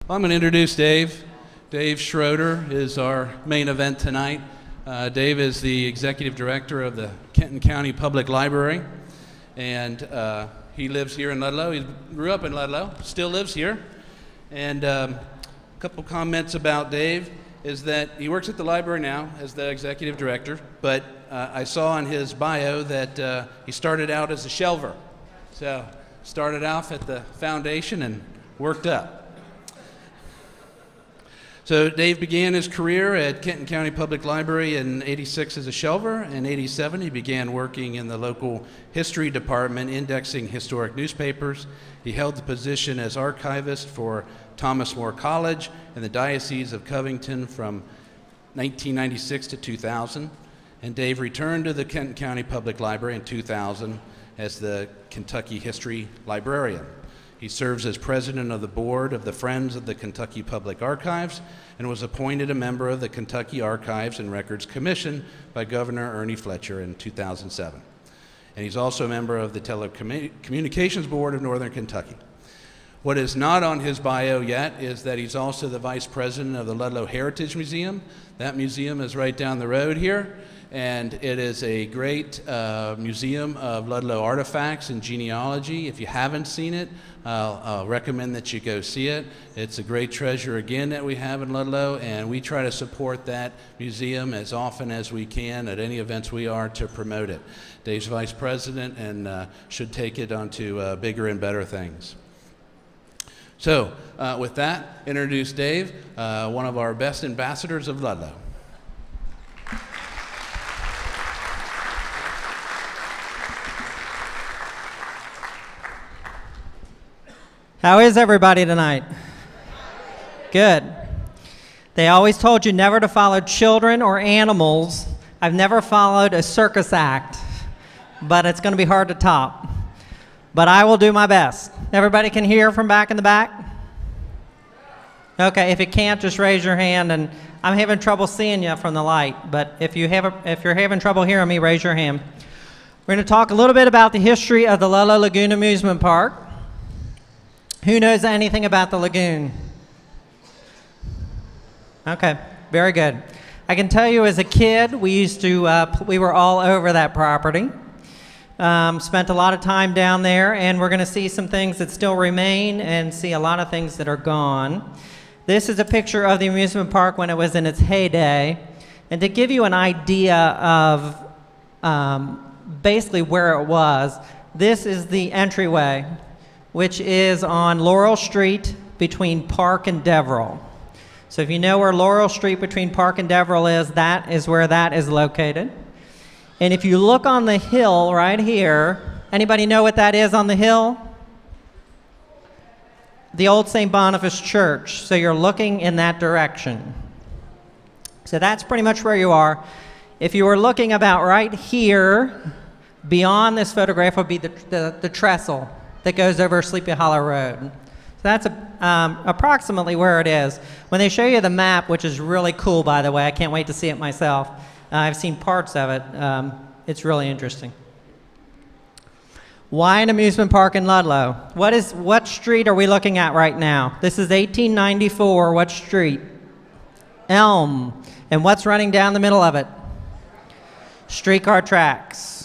I'm going to introduce Dave. Dave Schroeder is our main event tonight. Dave is the executive director of the Kenton County Public Library, and he lives here in Ludlow. He grew up in Ludlow, still lives here. And a couple comments about Dave is that he works at the library now as the executive director, but I saw in his bio that he started out as a shelver. So started off at the foundation and worked up. So Dave began his career at Kenton County Public Library in '86 as a shelver. In '87, he began working in the local history department, indexing historic newspapers. He held the position as archivist for Thomas More College in the Diocese of Covington from 1996 to 2000. And Dave returned to the Kenton County Public Library in 2000 as the Kentucky History Librarian. He serves as president of the board of the Friends of the Kentucky Public Archives and was appointed a member of the Kentucky Archives and Records Commission by Governor Ernie Fletcher in 2007. And he's also a member of the Telecommunications Board of Northern Kentucky. What is not on his bio yet is that he's also the vice president of the Ludlow Heritage Museum. That museum is right down the road here, and it is a great museum of Ludlow artifacts and genealogy. If you haven't seen it, I'll recommend that you go see it. It's a great treasure again that we have in Ludlow, and we try to support that museum as often as we can at any events we are to promote it. Dave's vice president and should take it onto bigger and better things. So with that, introduce Dave, one of our best ambassadors of Ludlow. How is everybody tonight? Good. They always told you never to follow children or animals. I've never followed a circus act, but it's going to be hard to top. But I will do my best. Everybody can hear from back in the back? Okay, if you can't, just raise your hand. And I'm having trouble seeing you from the light, but if you're having trouble hearing me, raise your hand. We're going to talk a little bit about the history of the Ludlow Lagoon Amusement Park. Who knows anything about the lagoon? Okay, very good. I can tell you as a kid, we were all over that property. Spent a lot of time down there, and we're going to see some things that still remain and see a lot of things that are gone. This is a picture of the amusement park when it was in its heyday. And to give you an idea of basically where it was, this is the entryway, which is on Laurel Street between Park and Deverell. So if you know where Laurel Street between Park and Deverell is, that is where that is located. And if you look on the hill right here, anybody know what that is on the hill? The old St. Boniface Church. So you're looking in that direction. So that's pretty much where you are. If you were looking about right here, beyond this photograph would be the trestle that goes over Sleepy Hollow Road. So that's approximately where it is. When they show you the map, which is really cool, by the way, I can't wait to see it myself. I've seen parts of it. It's really interesting. Why an amusement park in Ludlow? What street are we looking at right now? This is 1894. What street? Elm. And what's running down the middle of it? Streetcar tracks.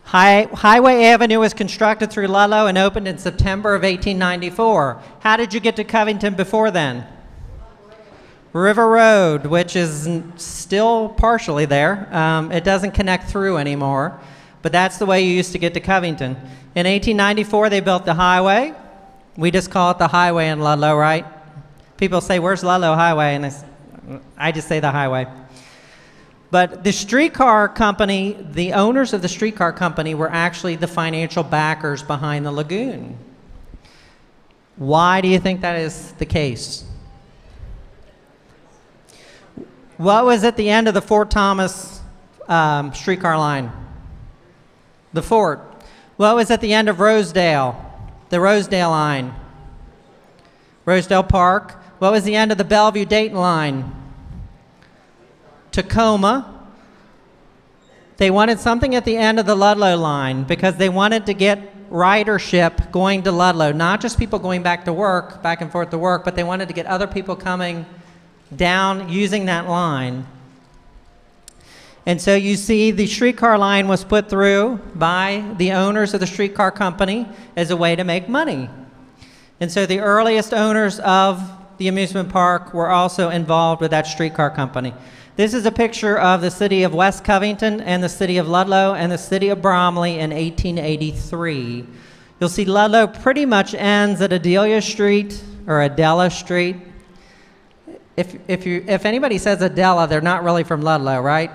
Highway Avenue was constructed through Ludlow and opened in September of 1894. How did you get to Covington before then? River Road, which is still partially there. It doesn't connect through anymore, but that's the way you used to get to Covington. In 1894, they built the highway. We just call it the highway in Ludlow, right? People say, where's Ludlow Highway? And I just say the highway. But the streetcar company, the owners of the streetcar company were actually the financial backers behind the lagoon. Why do you think that is the case? What was at the end of the Fort Thomas streetcar line? The fort. What was at the end of Rosedale? The Rosedale line. Rosedale Park. What was the end of the Bellevue-Dayton line? Tacoma. They wanted something at the end of the Ludlow line because they wanted to get ridership going to Ludlow, not just people going back and forth to work, but they wanted to get other people coming down using that line. And so you see the streetcar line was put through by the owners of the streetcar company as a way to make money. And so the earliest owners of the amusement park were also involved with that streetcar company. This is a picture of the city of West Covington and the city of Ludlow and the city of Bromley in 1883. You'll see Ludlow pretty much ends at Adelia Street or Adela Street. If anybody says Adela, they're not really from Ludlow, right?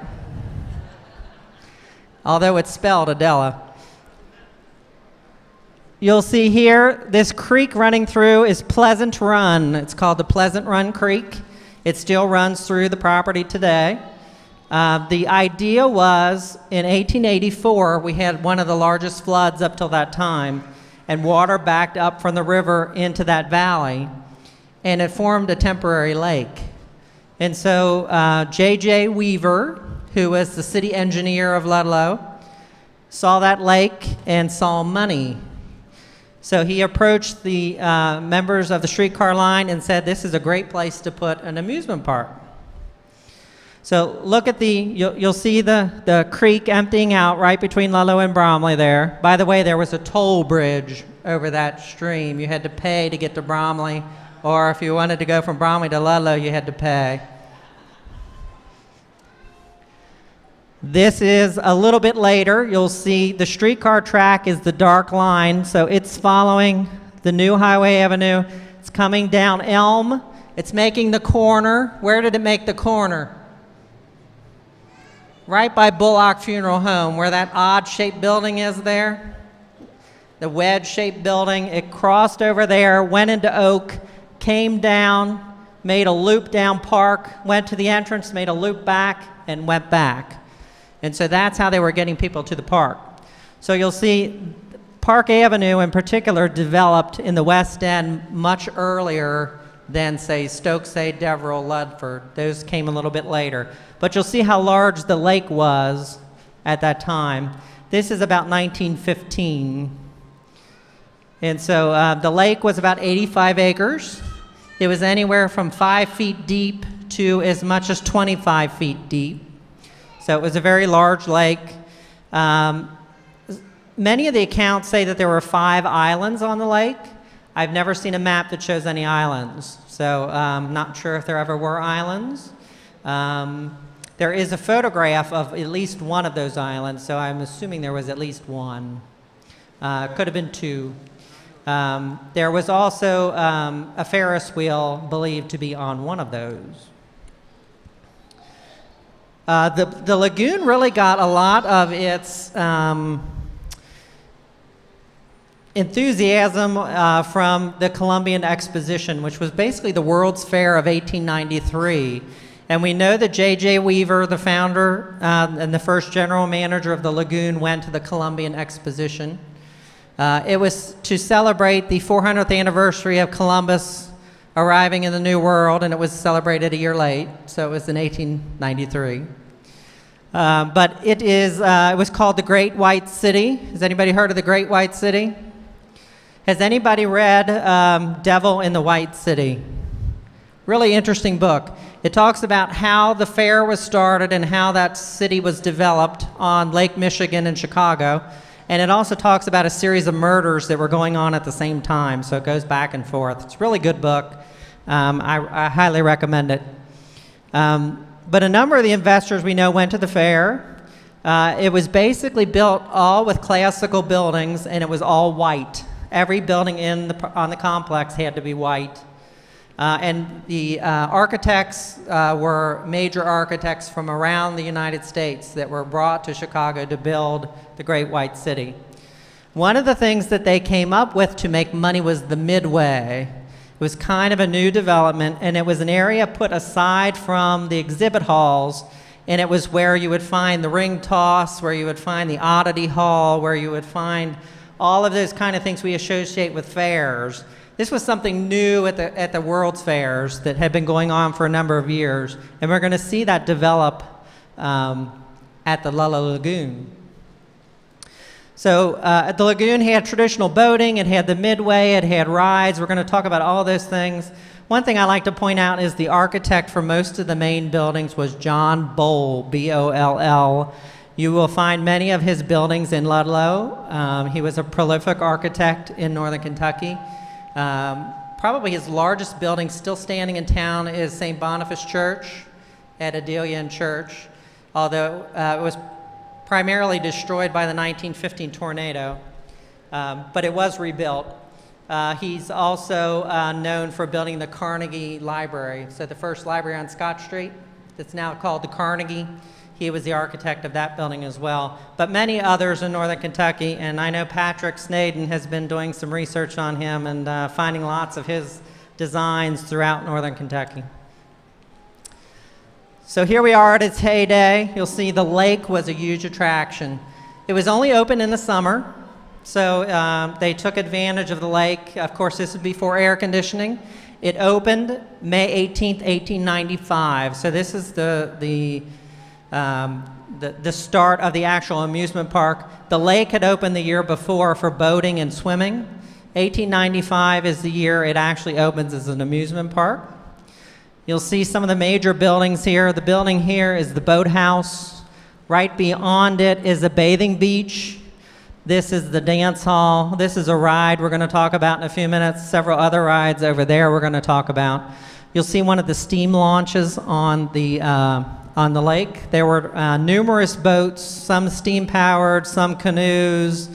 Although it's spelled Adela. You'll see here, this creek running through is Pleasant Run. It's called the Pleasant Run Creek. It still runs through the property today. The idea was, in 1884, we had one of the largest floods up till that time, and water backed up from the river into that valley, and it formed a temporary lake. And so J.J. Weaver, who was the city engineer of Ludlow, saw that lake and saw money. So he approached the members of the streetcar line and said, this is a great place to put an amusement park. So look at you'll see the creek emptying out right between Ludlow and Bromley there. By the way, there was a toll bridge over that stream. You had to pay to get to Bromley, or if you wanted to go from Bromley to Ludlow, you had to pay. This is a little bit later. You'll see the streetcar track is the dark line, so it's following the new Highway Avenue. It's coming down Elm. It's making the corner. Where did it make the corner? Right by Bullock Funeral Home, where that odd-shaped building is there. The wedge-shaped building. It crossed over there, went into Oak, came down, made a loop down Park, went to the entrance, made a loop back, and went back. And so that's how they were getting people to the park. So you'll see Park Avenue in particular developed in the West End much earlier than, say, Stokesay, Deverell, Ludford. Those came a little bit later. But you'll see how large the lake was at that time. This is about 1915. And so the lake was about 85 acres. It was anywhere from 5 feet deep to as much as 25 feet deep. So it was a very large lake. Many of the accounts say that there were 5 islands on the lake. I've never seen a map that shows any islands, so I'm not sure if there ever were islands. There is a photograph of at least one of those islands, so I'm assuming there was at least one. Could have been 2. There was also a Ferris wheel believed to be on one of those. The lagoon really got a lot of its enthusiasm from the Columbian Exposition, which was basically the World's Fair of 1893. And we know that J.J. Weaver, the founder and the first general manager of the lagoon, went to the Columbian Exposition. It was to celebrate the 400th anniversary of Columbus arriving in the New World, and it was celebrated a year late, so it was in 1893. But it was called the Great White City. Has anybody heard of the Great White City? Has anybody read Devil in the White City? Really interesting book. It talks about how the fair was started and how that city was developed on Lake Michigan in Chicago. And it also talks about a series of murders that were going on at the same time, so it goes back and forth. It's a really good book. I highly recommend it. But a number of the investors we know went to the fair. It was basically built all with classical buildings, and it was all white. Every building on the complex had to be white. And the architects were major architects from around the United States that were brought to Chicago to build the Great White City. One of the things that they came up with to make money was the Midway. It was kind of a new development, and it was an area put aside from the exhibit halls, and it was where you would find the ring toss, where you would find the oddity hall, where you would find all of those kind of things we associate with fairs. This was something new at the World's Fairs that had been going on for a number of years, and we're going to see that develop at the Ludlow Lagoon. So at the lagoon, it had traditional boating, it had the midway, it had rides. We're going to talk about all those things. One thing I like to point out is the architect for most of the main buildings was John Boll, B-O-L-L. You will find many of his buildings in Ludlow. He was a prolific architect in northern Kentucky. Probably his largest building still standing in town is St. Boniface Church at Adelia Church, although it was primarily destroyed by the 1915 tornado, but it was rebuilt. He's also known for building the Carnegie Library, so the first library on Scott Street that's now called the Carnegie. He was the architect of that building as well, but many others in northern Kentucky, and I know Patrick Snaden has been doing some research on him and finding lots of his designs throughout northern Kentucky. So here we are at its heyday. You'll see the lake was a huge attraction. It was only open in the summer, so they took advantage of the lake. Of course, this is before air conditioning. It opened May 18th, 1895, so this is the start of the actual amusement park. The lake had opened the year before for boating and swimming. 1895 is the year it actually opens as an amusement park. You'll see some of the major buildings here. The building here is the boathouse. Right beyond it is a bathing beach. This is the dance hall. This is a ride we're going to talk about in a few minutes. Several other rides over there we're going to talk about. You'll see one of the steam launches on the lake. There were numerous boats, some steam-powered, some canoes,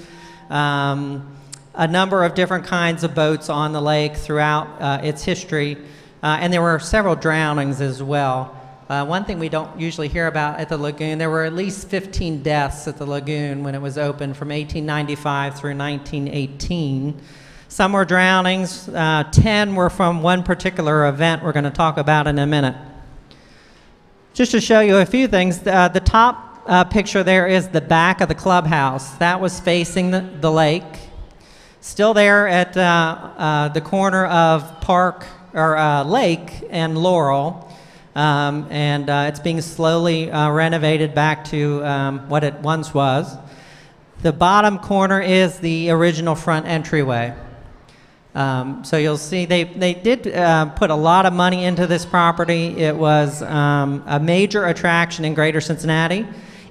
a number of different kinds of boats on the lake throughout its history, and there were several drownings as well. One thing we don't usually hear about at the lagoon, there were at least 15 deaths at the lagoon when it was open from 1895 through 1918. Some were drownings, 10 were from one particular event we're going to talk about in a minute. Just to show you a few things, the top picture there is the back of the clubhouse. That was facing the lake. Still there at the corner of Park or Lake and Laurel, and it's being slowly renovated back to what it once was. The bottom corner is the original front entryway. So you'll see they did put a lot of money into this property. It was a major attraction in Greater Cincinnati.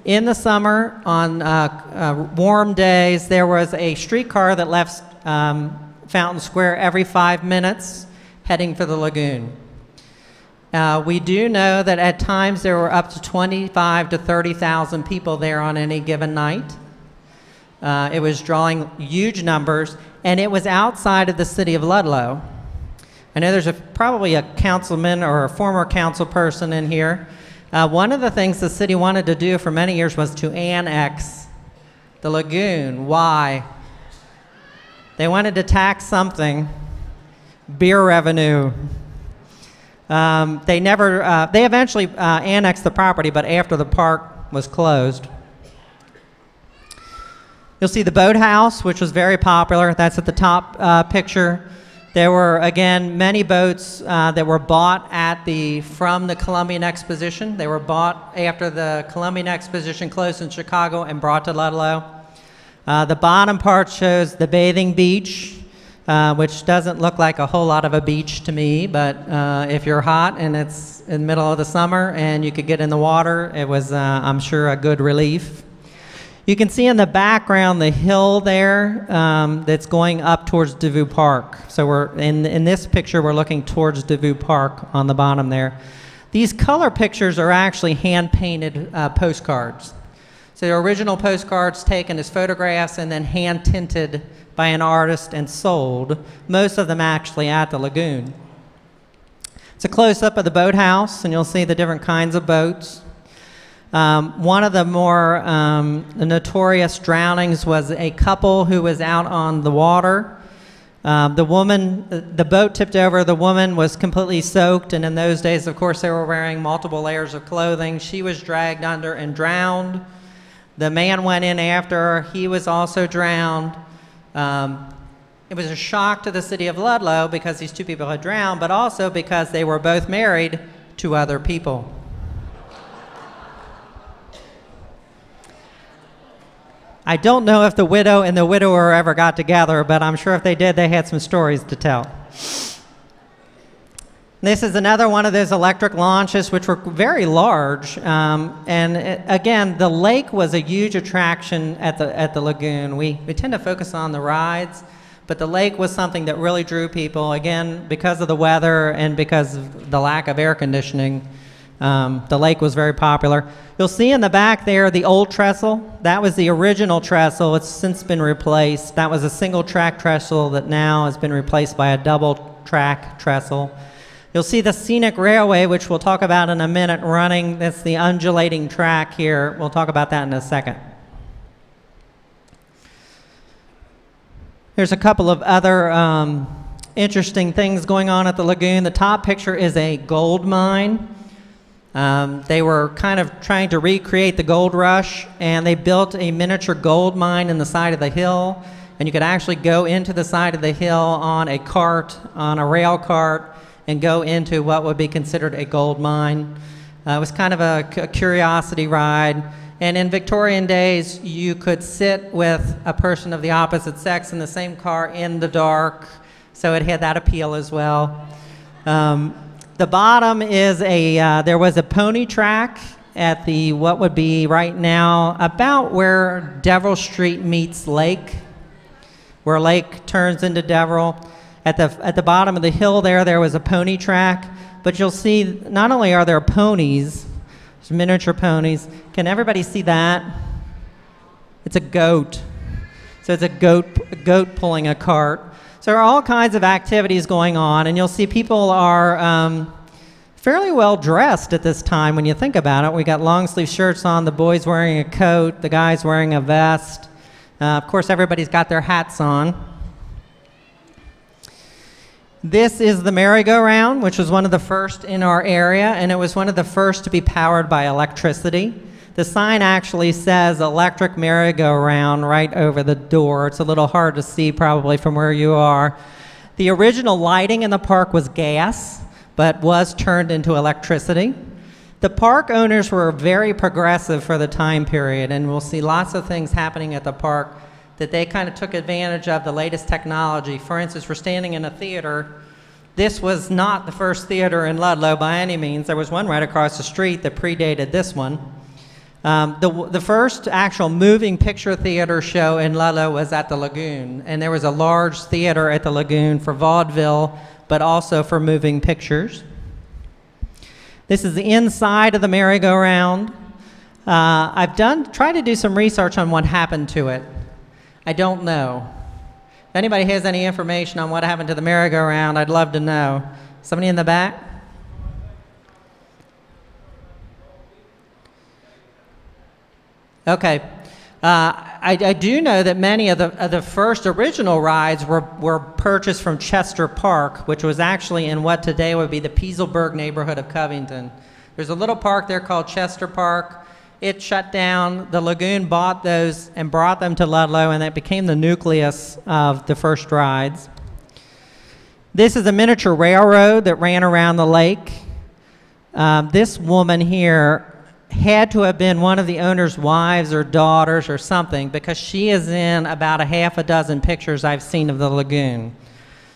In the summer, on warm days, there was a streetcar that left Fountain Square every 5 minutes heading for the lagoon. We do know that at times there were up to 25,000 to 30,000 people there on any given night. It was drawing huge numbers, and it was outside of the city of Ludlow. I know there's probably a councilman or a former council person in here. One of the things the city wanted to do for many years was to annex the lagoon. Why? They wanted to tax something, beer revenue. They eventually annexed the property, but after the park was closed. You'll see the boathouse, which was very popular. That's at the top picture. There were, again, many boats that were bought from the Columbian Exposition. They were bought after the Columbian Exposition closed in Chicago and brought to Ludlow. The bottom part shows the bathing beach, which doesn't look like a whole lot of a beach to me, but if you're hot and it's in the middle of the summer and you could get in the water, it was, I'm sure, a good relief. You can see in the background the hill there that's going up towards Devou Park. So we're in this picture, we're looking towards Devou Park on the bottom there. These color pictures are actually hand-painted postcards. So the original postcards taken as photographs and then hand-tinted by an artist and sold, most of them actually at the lagoon. It's a close-up of the boathouse, and you'll see the different kinds of boats. One of the more notorious drownings was a couple who was out on the water. The boat tipped over, the woman was completely soaked, and in those days, of course, they were wearing multiple layers of clothing. She was dragged under and drowned. The man went in after her. He was also drowned. It was a shock to the city of Ludlow because these two people had drowned, but also because they were both married to other people. I don't know if the widow and the widower ever got together, but I'm sure if they did, they had some stories to tell. This is another one of those electric launches, which were very large. Again, the lake was a huge attraction at the lagoon. We tend to focus on the rides, but the lake was something that really drew people, again, because of the weather and because of the lack of air conditioning. The lake was very popular. You'll see in the back there the old trestle. That was the original trestle. It's since been replaced. That was a single-track trestle that now has been replaced by a double-track trestle. You'll see the scenic railway, which we'll talk about in a minute, running. That's the undulating track here. We'll talk about that in a second. Here's a couple of other interesting things going on at the lagoon. The top picture is a gold mine. They were kind of trying to recreate the gold rush, and they built a miniature gold mine in the side of the hill, and you could actually go into the side of the hill on a cart, on a rail cart, and go into what would be considered a gold mine. It was kind of a curiosity ride. And in Victorian days, you could sit with a person of the opposite sex in the same car in the dark, so it had that appeal as well. The bottom is there was a pony track at the, what would be right now, about where Deverell Street meets Lake, where Lake turns into Deverell. At the bottom of the hill there was a pony track, but you'll see not only are there ponies, there's miniature ponies. Can everybody see that? It's a goat. So it's a goat pulling a cart. So there are all kinds of activities going on, and you'll see people are fairly well dressed at this time when you think about it. We got long sleeve shirts on, the boys wearing a coat, the guys wearing a vest. Of course, everybody's got their hats on. This is the merry-go-round, which was one of the first in our area, and it was one of the first to be powered by electricity. The sign actually says electric merry-go-round right over the door. It's a little hard to see probably from where you are. The original lighting in the park was gas, but was turned into electricity. The park owners were very progressive for the time period, and we'll see lots of things happening at the park that they kind of took advantage of the latest technology. For instance, we're standing in a theater. This was not the first theater in Ludlow by any means. There was one right across the street that predated this one. The first actual moving picture theater show in Ludlow was at the Lagoon, and there was a large theater at the Lagoon for vaudeville, but also for moving pictures. This is the inside of the merry-go-round. I've tried to do some research on what happened to it. I don't know. If anybody has any information on what happened to the merry-go-round, I'd love to know. Somebody in the back? Okay. I do know that many of the first original rides were purchased from Chester Park, which was actually in what today would be the Peaselburg neighborhood of Covington. There's a little park there called Chester Park. It shut down. The Lagoon bought those and brought them to Ludlow, and that became the nucleus of the first rides. This is a miniature railroad that ran around the lake. This woman here had to have been one of the owner's wives or daughters or something, because she is in about a half a dozen pictures I've seen of the Lagoon.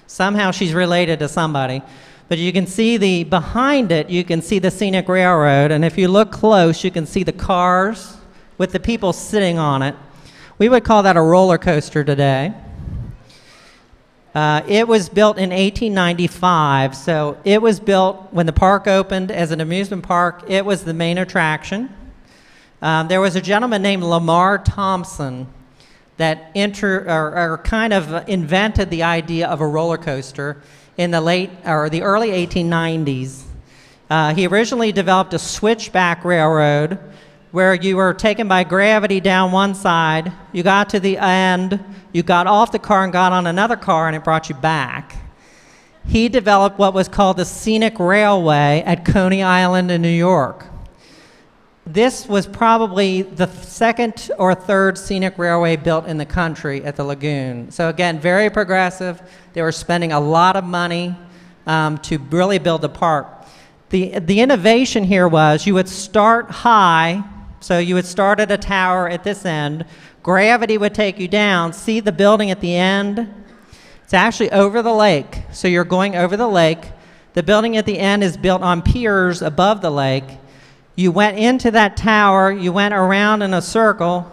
Somehow she's related to somebody. But you can see behind it, you can see the scenic railroad, and if you look close, you can see the cars with the people sitting on it. We would call that a roller coaster today. It was built in 1895, so it was built when the park opened as an amusement park. It was the main attraction. There was a gentleman named Lamar Thompson that kind of invented the idea of a roller coaster in the early 1890s. He originally developed a switchback railroad where you were taken by gravity down one side, you got to the end, you got off the car and got on another car, and it brought you back. He developed what was called the Scenic Railway at Coney Island in New York. This was probably the second or third scenic railway built in the country at the Lagoon. So again, very progressive. They were spending a lot of money to really build the park. The innovation here was you would start high, so you would start at a tower at this end, Gravity would take you down. See the building at the end? It's actually over the lake. So you're going over the lake. The building at the end is built on piers above the lake. You went into that tower, you went around in a circle,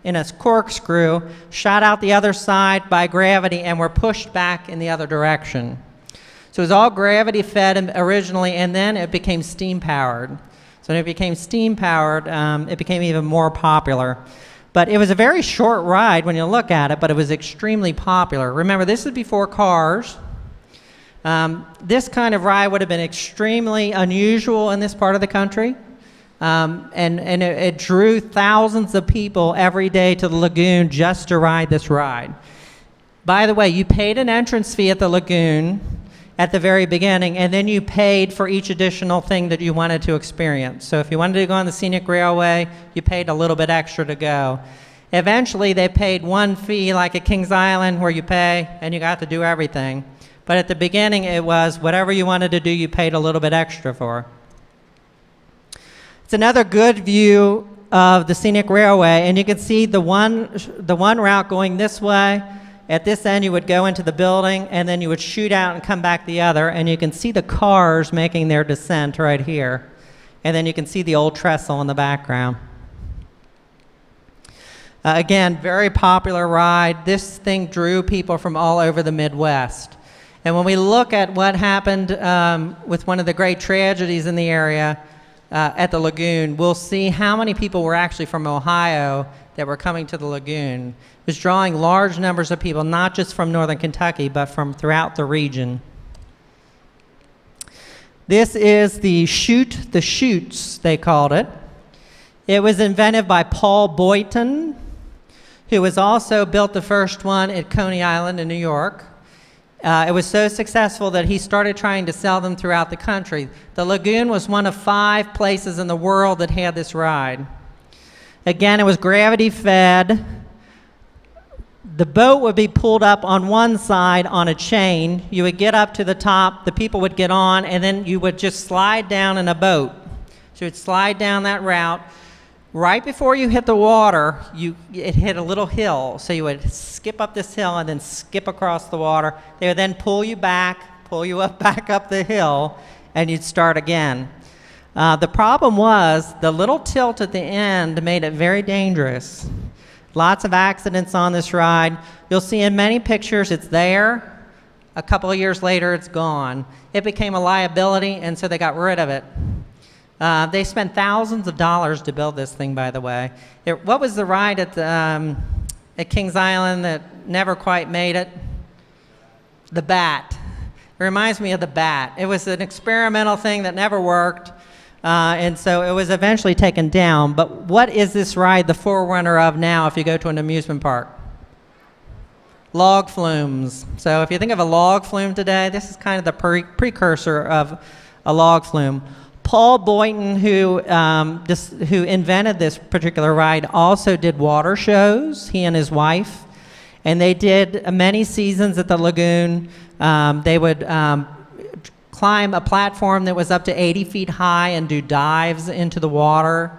in a corkscrew, shot out the other side by gravity, and were pushed back in the other direction. So it was all gravity fed originally, and then it became steam powered. So when it became steam powered, it became even more popular. But it was a very short ride when you look at it, but it was extremely popular. Remember, this is before cars. This kind of ride would have been extremely unusual in this part of the country. And it drew thousands of people every day to the lagoon just to ride this ride. By the way, you paid an entrance fee at the lagoon at the very beginning, and then you paid for each additional thing that you wanted to experience. So if you wanted to go on the scenic railway, you paid a little bit extra to go. Eventually, they paid one fee like at Kings Island where you pay and you got to do everything. But at the beginning, it was whatever you wanted to do, you paid a little bit extra for. It's another good view of the scenic railway, and you can see the one route going this way. At this end, you would go into the building, and then you would shoot out and come back the other, and you can see the cars making their descent right here. And then you can see the old trestle in the background. Again, very popular ride. This thing drew people from all over the Midwest. And when we look at what happened with one of the great tragedies in the area at the lagoon, we'll see how many people were actually from Ohio that were coming to the lagoon. It was drawing large numbers of people, not just from northern Kentucky, but from throughout the region. This is the chutes, they called it. It was invented by Paul Boynton, who was also built the first one at Coney Island in New York. It was so successful that he started trying to sell them throughout the country. The lagoon was one of 5 places in the world that had this ride. Again, it was gravity fed. The boat would be pulled up on one side on a chain. You would get up to the top, the people would get on, and then you would just slide down in a boat. So you'd slide down that route. Right before you hit the water, it hit a little hill. So you would skip up this hill and then skip across the water. They would then pull you back, pull you up back up the hill, and you'd start again. The problem was the little tilt at the end made it very dangerous. Lots of accidents on this ride. You'll see in many pictures it's there. A couple of years later, it's gone. It became a liability, and so they got rid of it. They spent thousands of dollars to build this thing, by the way. What was the ride at Kings Island that never quite made it? The Bat. It reminds me of the Bat. It was an experimental thing that never worked. And so it was eventually taken down. But what is this ride the forerunner of now if you go to an amusement park? Log flumes. So if you think of a log flume today, this is kind of the precursor of a log flume. Paul Boynton, who invented this particular ride, also did water shows, he and his wife. And they did many seasons at the lagoon. They would climb a platform that was up to 80 feet high and do dives into the water.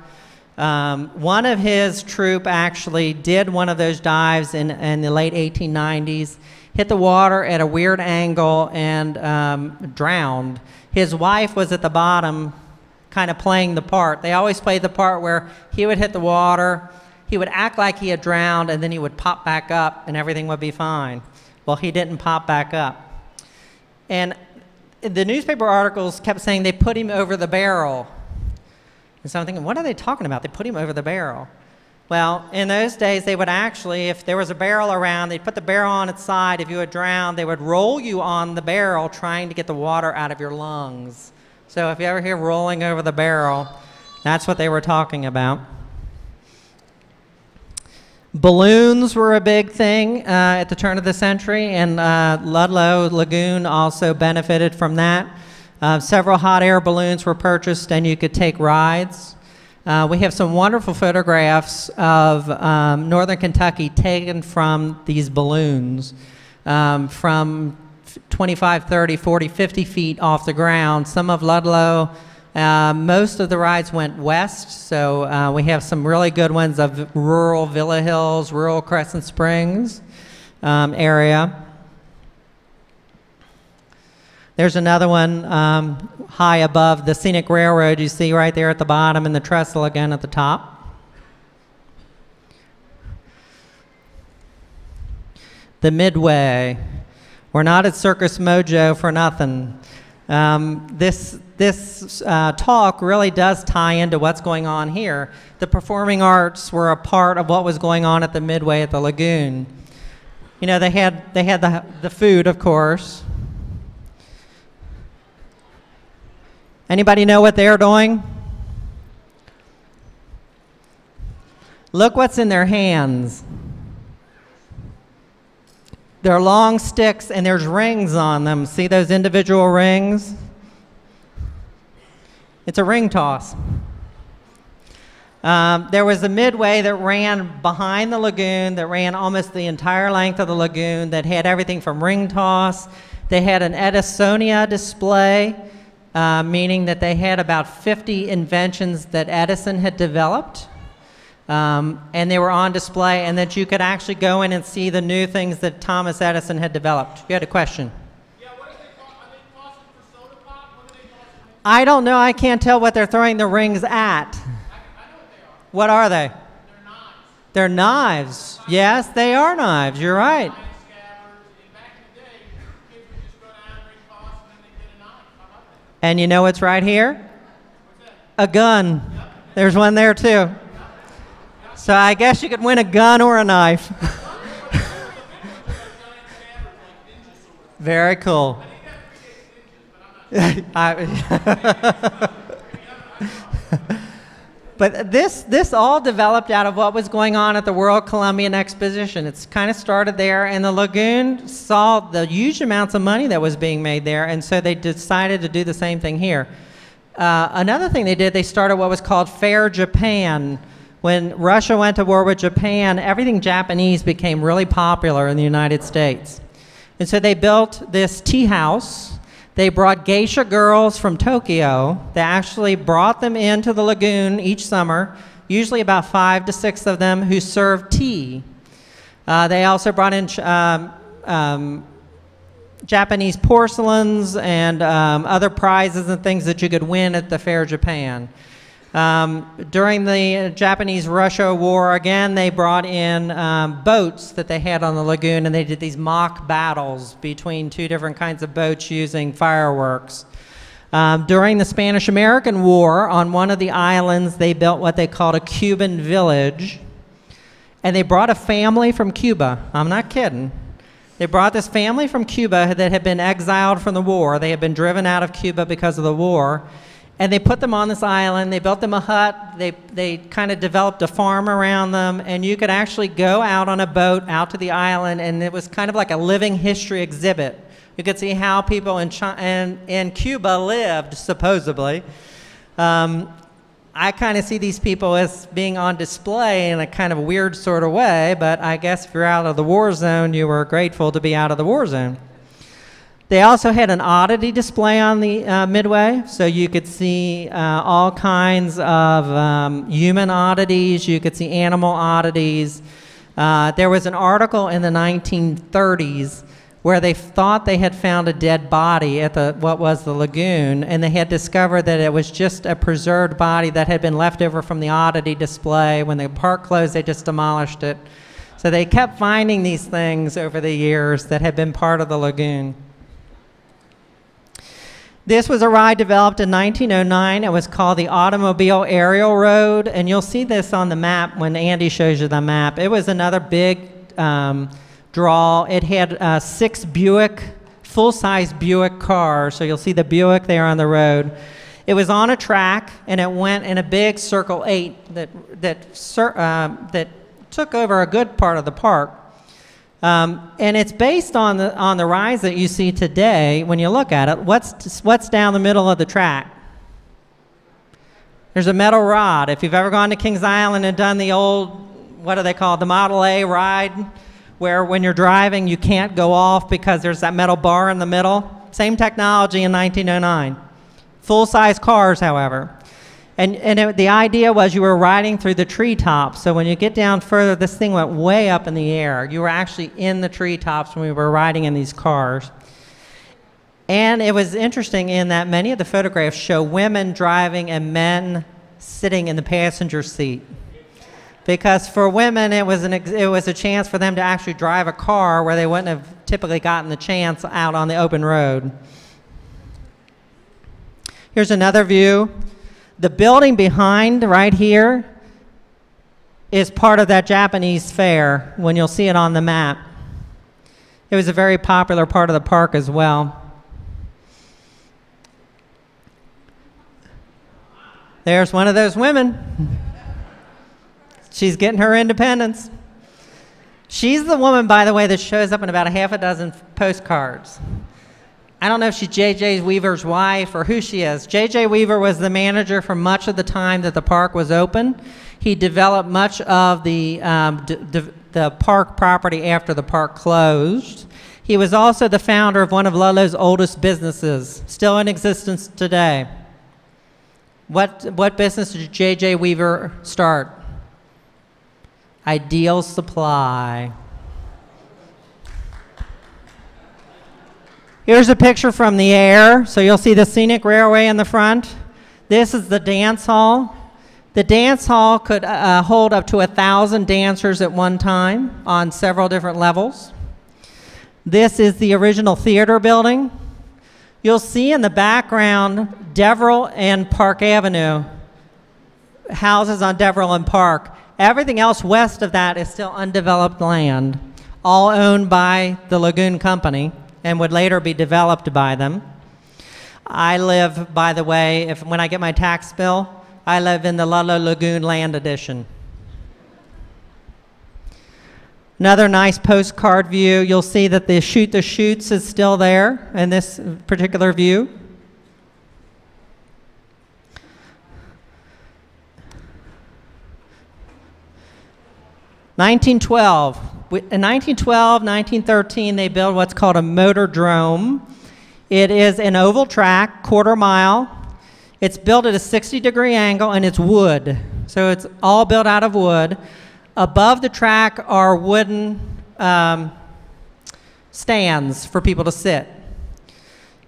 One of his troupe actually did one of those dives in the late 1890s, hit the water at a weird angle and drowned. His wife was at the bottom kind of playing the part. They always played the part where he would hit the water, he would act like he had drowned, and then he would pop back up and everything would be fine. Well, he didn't pop back up. And the newspaper articles kept saying they put him over the barrel. And so I'm thinking, what are they talking about? They put him over the barrel. Well, in those days, they would actually, if there was a barrel around, they'd put the barrel on its side. If you had drowned, they would roll you on the barrel trying to get the water out of your lungs. So if you ever hear rolling over the barrel, that's what they were talking about. Balloons were a big thing at the turn of the century, and Ludlow Lagoon also benefited from that. Several hot air balloons were purchased, and you could take rides. We have some wonderful photographs of northern Kentucky taken from these balloons from 25, 30, 40, 50 feet off the ground. Some of Ludlow Most of the rides went west, so we have some really good ones of rural Villa Hills, rural Crescent Springs area. There's another one high above the scenic railroad you see right there at the bottom, and the trestle again at the top. The Midway. We're not at Circus Mojo for nothing. This talk really does tie into what's going on here. The performing arts were a part of what was going on at the Midway at the Lagoon. You know, they had the food, of course. Anybody know what they're doing? Look what's in their hands. They're long sticks and there's rings on them. See those individual rings? It's a ring toss. There was a Midway that ran behind the lagoon, that ran almost the entire length of the lagoon, that had everything from ring toss. They had an Edisonia display, meaning that they had about 50 inventions that Edison had developed. And they were on display, and that you could actually go in and see the new things that Thomas Edison had developed. You had a question? Yeah, what are they tossing for soda pop? What are they tossing? I don't know. I can't tell what they're throwing the rings at. I know what they are. What are they? They're knives. They're knives. Yes, they are knives. You're right. Back in the day, kids would just go down and ring toss, and then they'd get a knife. How about that? And you know what's right here? What's that? A gun. Yep. There's one there, too. So I guess you could win a gun or a knife. Very cool. But this all developed out of what was going on at the World Columbian Exposition. It's kind of started there, and the Lagoon saw the huge amounts of money that was being made there, and so they decided to do the same thing here. Another thing they did, they started what was called Fair Japan. When Russia went to war with Japan, everything Japanese became really popular in the United States. And so they built this tea house. They brought geisha girls from Tokyo. They actually brought them into the lagoon each summer, usually about 5 to 6 of them, who served tea. They also brought in Japanese porcelains and other prizes and things that you could win at the Fair Japan. During the Japanese-Russia War, again, they brought in boats that they had on the lagoon, and they did these mock battles between 2 different kinds of boats using fireworks. During the Spanish-American War, on one of the islands, they built what they called a Cuban village, and they brought a family from Cuba. I'm not kidding. They brought this family from Cuba that had been exiled from the war. They had been driven out of Cuba because of the war. And they put them on this island. They built them a hut. They kind of developed a farm around them. And you could actually go out on a boat out to the island, and it was kind of like a living history exhibit. You could see how people in Cuba lived, supposedly. I kind of see these people as being on display in a kind of weird sort of way, but I guess if you're out of the war zone, you were grateful to be out of the war zone. They also had an oddity display on the Midway, so you could see all kinds of human oddities. You could see animal oddities. There was an article in the 1930s where they thought they had found a dead body at what was the lagoon, and they had discovered that it was just a preserved body that had been left over from the oddity display. When the park closed, they just demolished it. So they kept finding these things over the years that had been part of the lagoon. This was a ride developed in 1909. It was called the Automobile Aerial Road, and you'll see this on the map when Andy shows you the map. It was another big draw. It had 6 Buick, full-size Buick cars, so you'll see the Buick there on the road. It was on a track, and it went in a big Circle 8 that took over a good part of the park. And it's based on the rides that you see today. When you look at it, what's down the middle of the track? There's a metal rod. If you've ever gone to Kings Island and done the old, what do they call it, the Model A ride, where when you're driving you can't go off because there's that metal bar in the middle. Same technology in 1909. Full-size cars, however. The idea was you were riding through the treetops. So when you get down further, this thing went way up in the air. You were actually in the treetops when we were riding in these cars. And it was interesting in that many of the photographs show women driving and men sitting in the passenger seat. Because for women, it was a chance for them to actually drive a car where they wouldn't have typically gotten the chance out on the open road. Here's another view. The building behind right here is part of that Japanese fair when you'll see it on the map. It was a very popular part of the park as well. There's one of those women. She's getting her independence. She's the woman, by the way, that shows up in about a half a dozen postcards. I don't know if she's J.J. Weaver's wife or who she is. J.J. Weaver was the manager for much of the time that the park was open. He developed much of the park property after the park closed. He was also the founder of one of Ludlow's oldest businesses, still in existence today. What business did J.J. Weaver start? Ideal Supply. Here's a picture from the air. So you'll see the scenic railway in the front. This is the dance hall. The dance hall could hold up to 1,000 dancers at one time on several different levels. This is the original theater building. You'll see in the background Deverell and Park Avenue, houses on Deverell and Park. Everything else west of that is still undeveloped land, all owned by the Lagoon Company and would later be developed by them. I live, by the way, when I get my tax bill, I live in the Ludlow Lagoon Land Edition. Another nice postcard view. You'll see that the Shoot the Chutes is still there in this particular view. In 1912, 1913, they built what's called a Motordrome. It is an oval track, quarter mile. It's built at a 60-degree angle, and it's wood. So it's all built out of wood. Above the track are wooden stands for people to sit.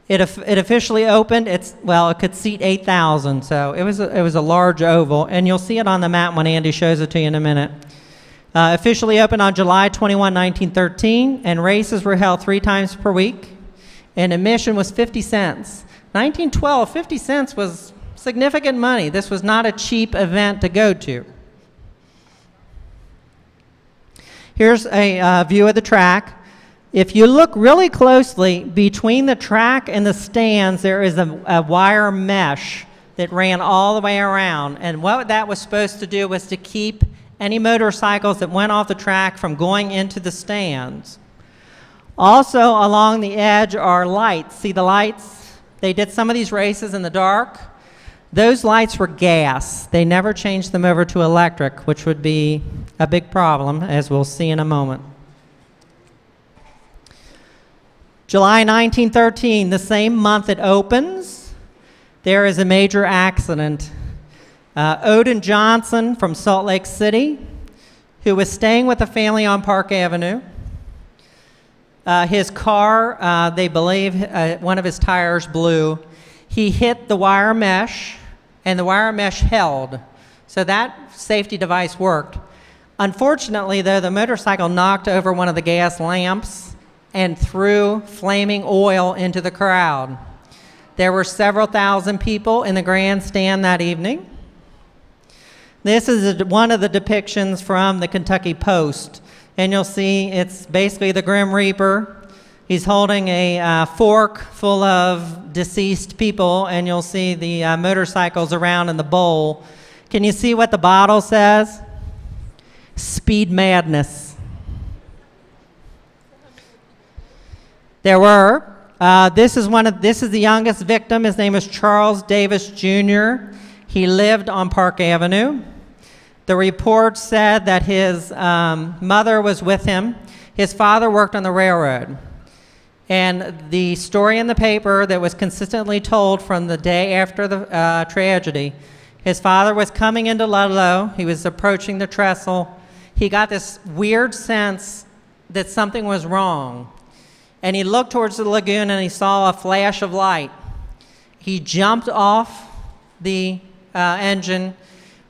It officially opened. It could seat 8,000, so it was a large oval, and you'll see it on the map when Andy shows it to you in a minute. Officially opened on July 21, 1913, and races were held 3 times per week, and admission was 50 cents. 1912, 50 cents was significant money. This was not a cheap event to go to. Here's a view of the track. If you look really closely, between the track and the stands, there is a wire mesh that ran all the way around, and what that was supposed to do was to keep any motorcycles that went off the track from going into the stands. Also along the edge are lights. See the lights? They did some of these races in the dark. Those lights were gas. They never changed them over to electric, which would be a big problem, as we'll see in a moment. July 1913, the same month it opens, there is a major accident. Odin Johnson from Salt Lake City, who was staying with a family on Park Avenue. His car, they believe one of his tires blew. He hit the wire mesh, and the wire mesh held. So that safety device worked. Unfortunately, though, the motorcycle knocked over one of the gas lamps and threw flaming oil into the crowd. There were several thousand people in the grandstand that evening. This is one of the depictions from the Kentucky Post, and you'll see it's basically the Grim Reaper. He's holding a fork full of deceased people, and you'll see the motorcycles around in the bowl. Can you see what the bottle says? Speed Madness. There were. This is the youngest victim. His name is Charles Davis Jr. He lived on Park Avenue. The report said that his mother was with him. His father worked on the railroad. And the story in the paper that was consistently told from the day after the tragedy, his father was coming into Ludlow. He was approaching the trestle. He got this weird sense that something was wrong. And he looked towards the lagoon and he saw a flash of light. He jumped off the engine,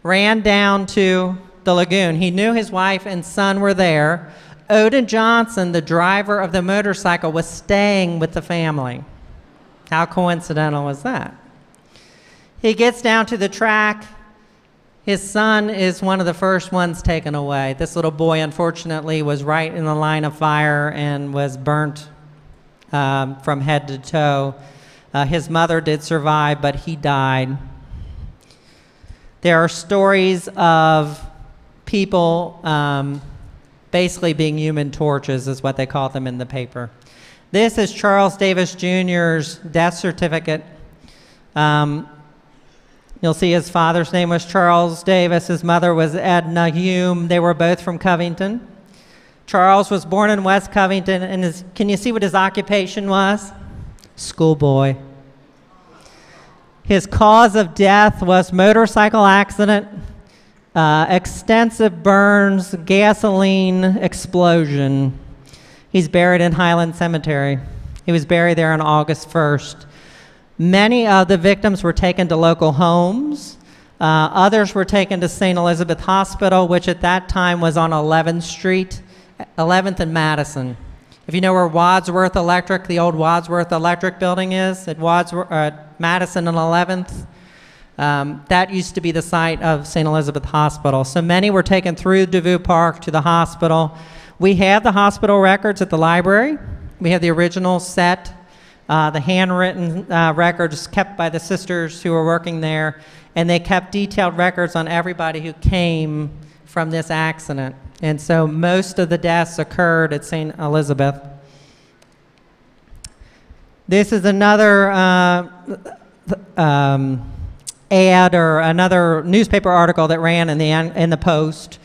ran down to the lagoon. He knew his wife and son were there. Odin Johnson, the driver of the motorcycle, was staying with the family. How coincidental was that? He gets down to the track. His son is one of the first ones taken away. This little boy, unfortunately, was right in the line of fire and was burnt from head to toe. His mother did survive, but he died. There are stories of people basically being human torches, is what they call them in the paper. This is Charles Davis Jr.'s death certificate. You'll see his father's name was Charles Davis. His mother was Edna Hume. They were both from Covington. Charles was born in West Covington, and can you see what his occupation was? Schoolboy. His cause of death was motorcycle accident, extensive burns, gasoline explosion. He's buried in Highland Cemetery. He was buried there on August 1st. Many of the victims were taken to local homes. Others were taken to St. Elizabeth Hospital, which at that time was on 11th Street, 11th and Madison. If you know where Wadsworth Electric, the old Wadsworth Electric building is, at Madison and 11th, that used to be the site of St. Elizabeth Hospital. So many were taken through Devou Park to the hospital. We have the hospital records at the library. We have the original set, the handwritten records kept by the sisters who were working there, and they kept detailed records on everybody who came from this accident. And so most of the deaths occurred at St. Elizabeth. This is another ad or another newspaper article that ran in the Post.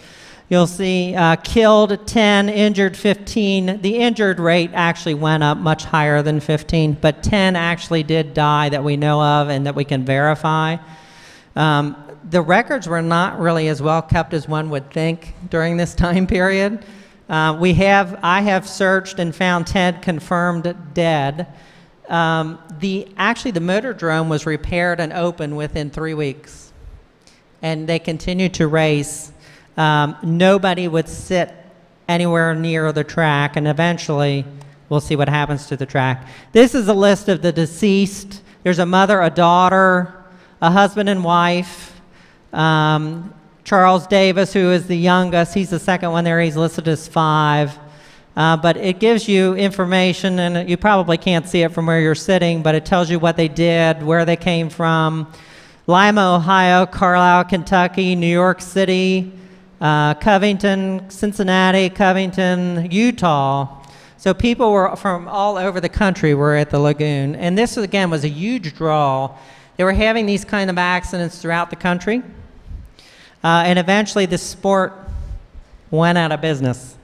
You'll see killed 10, injured 15. The injured rate actually went up much higher than 15, but 10 actually did die that we know of and that we can verify. The records were not really as well kept as one would think during this time period. I have searched and found 10 confirmed dead. Actually, the Motordrome was repaired and opened within 3 weeks, and they continued to race. Nobody would sit anywhere near the track, and eventually we'll see what happens to the track. This is a list of the deceased. There's a mother, a daughter, a husband and wife. Charles Davis, who is the youngest, he's the second one there. He's listed as 5. But it gives you information, and you probably can't see it from where you're sitting, but it tells you what they did, where they came from. Lima, Ohio, Carlisle, Kentucky, New York City, Covington, Cincinnati, Covington, Utah. So people were from all over the country were at the lagoon. And this, again, was a huge draw. They were having these kind of accidents throughout the country. And eventually the sport went out of business.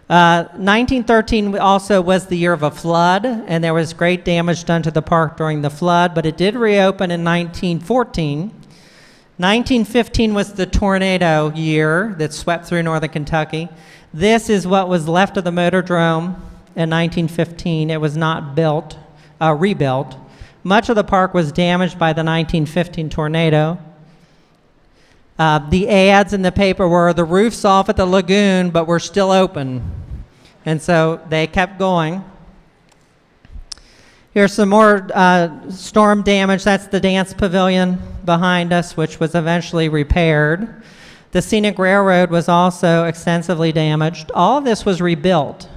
1913 also was the year of a flood, and there was great damage done to the park during the flood, but it did reopen in 1914. 1915 was the tornado year that swept through northern Kentucky. This is what was left of the Motordrome in 1915. It was not rebuilt. Much of the park was damaged by the 1915 tornado. The ads in the paper were the roof's off at the lagoon, but we're still open. And so they kept going. Here's some more storm damage. That's the dance pavilion behind us, which was eventually repaired. The scenic railroad was also extensively damaged. All of this was rebuilt.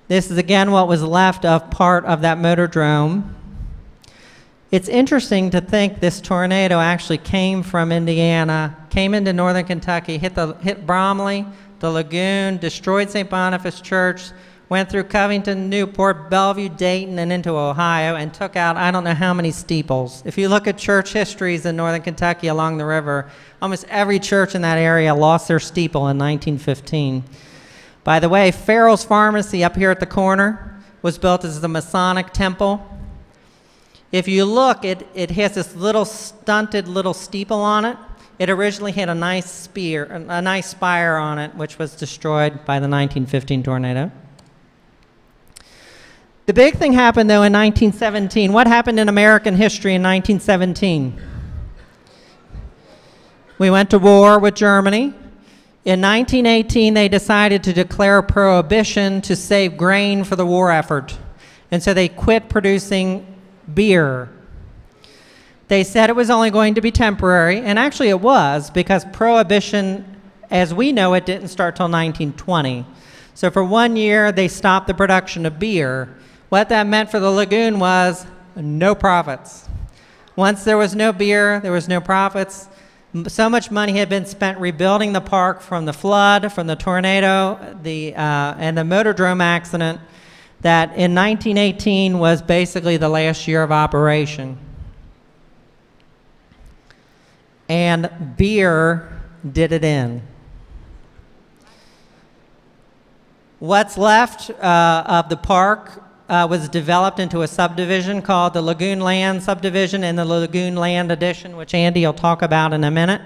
This is again what was left of part of that Motordrome. It's interesting to think this tornado actually came from Indiana, came into northern Kentucky, hit Bromley, the lagoon, destroyed St. Boniface Church, went through Covington, Newport, Bellevue, Dayton, and into Ohio, and took out I don't know how many steeples. If you look at church histories in northern Kentucky along the river, almost every church in that area lost their steeple in 1915. By the way, Farrell's Pharmacy up here at the corner was built as the Masonic temple. If you look, it has this little stunted little steeple on it. It originally had a nice spire on it, which was destroyed by the 1915 tornado. The big thing happened, though, in 1917. What happened in American history in 1917? We went to war with Germany. In 1918, they decided to declare prohibition to save grain for the war effort. And so they quit producing beer. They said it was only going to be temporary, and actually it was, because prohibition, as we know it, didn't start till 1920. So for 1 year, they stopped the production of beer. What that meant for the lagoon was no profits. Once there was no beer, there was no profits. So much money had been spent rebuilding the park from the flood, from the tornado, and the motordrome accident, that in 1918 was basically the last year of operation. And beer did it in. What's left of the park was developed into a subdivision called the Lagoon Land Subdivision and the Lagoon Land Addition, which Andy will talk about in a minute.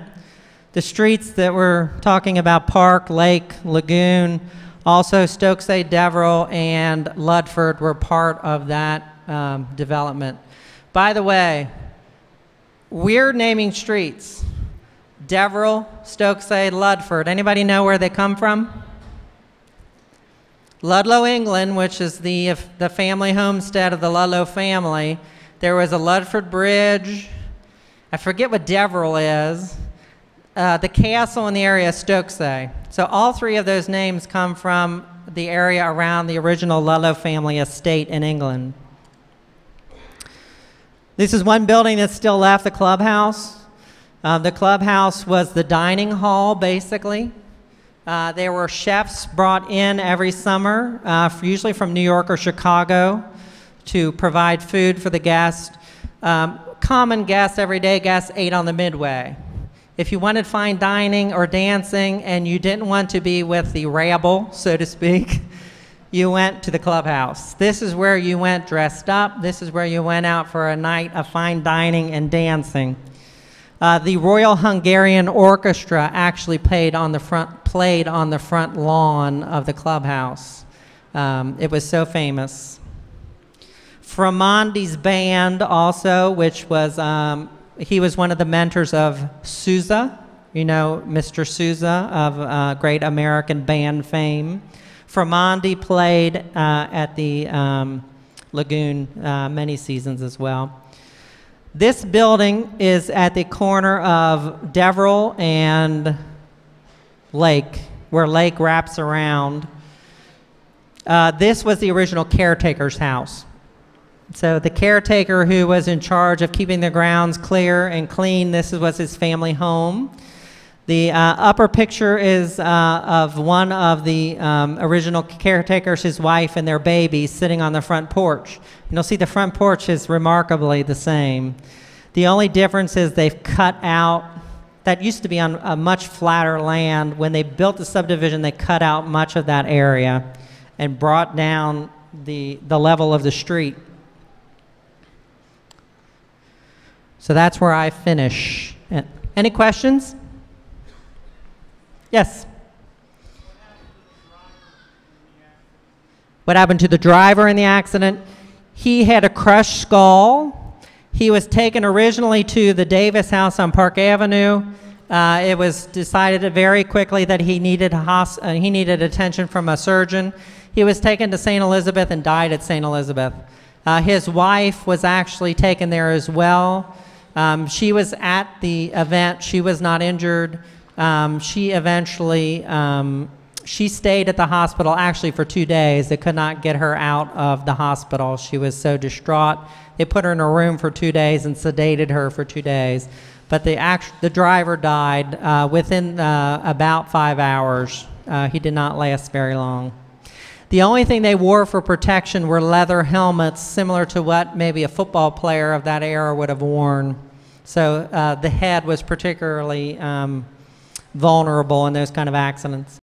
The streets that we're talking about, Park, Lake, Lagoon, also Stokesay, Deverell, and Ludford were part of that development. By the way, we're naming streets. Deverell, Stokesay, Ludford. Anybody know where they come from? Ludlow, England, which is the family homestead of the Ludlow family. There was a Ludford Bridge. I forget what Deverell is. The castle in the area of Stokesay. So all three of those names come from the area around the original Ludlow family estate in England. This is one building that's still left, the clubhouse. The clubhouse was the dining hall, basically. There were chefs brought in every summer, usually from New York or Chicago, to provide food for the guests. Common guests, everyday guests, ate on the Midway. If you wanted fine dining or dancing and you didn't want to be with the rabble, so to speak, you went to the clubhouse. This is where you went dressed up. This is where you went out for a night of fine dining and dancing. The Royal Hungarian Orchestra actually played on the front lawn of the clubhouse. It was so famous. Framondi's band also, which was, he was one of the mentors of Sousa, you know, Mr. Sousa of great American band fame. Framondi played at the Lagoon many seasons as well. This building is at the corner of Deverell and Lake, where Lake wraps around. This was the original caretaker's house. So the caretaker who was in charge of keeping the grounds clear and clean, this was his family home. The upper picture is of one of the original caretakers, his wife, and their baby sitting on the front porch. And you'll see the front porch is remarkably the same. The only difference is they've cut out, that used to be on a much flatter land. When they built the subdivision, they cut out much of that area and brought down the level of the street. So that's where I finish. Any questions? Yes. What happened to the driver in the accident? He had a crushed skull. He was taken originally to the Davis house on Park Avenue. It was decided very quickly that he needed attention from a surgeon. He was taken to St. Elizabeth and died at St. Elizabeth. His wife was actually taken there as well. She was at the event. She was not injured. She eventually, she stayed at the hospital actually for 2 days. They could not get her out of the hospital. She was so distraught. They put her in a room for 2 days and sedated her for 2 days. But the driver died within about 5 hours. He did not last very long. The only thing they wore for protection were leather helmets, similar to what maybe a football player of that era would have worn. So the head was particularly vulnerable in those kind of accidents.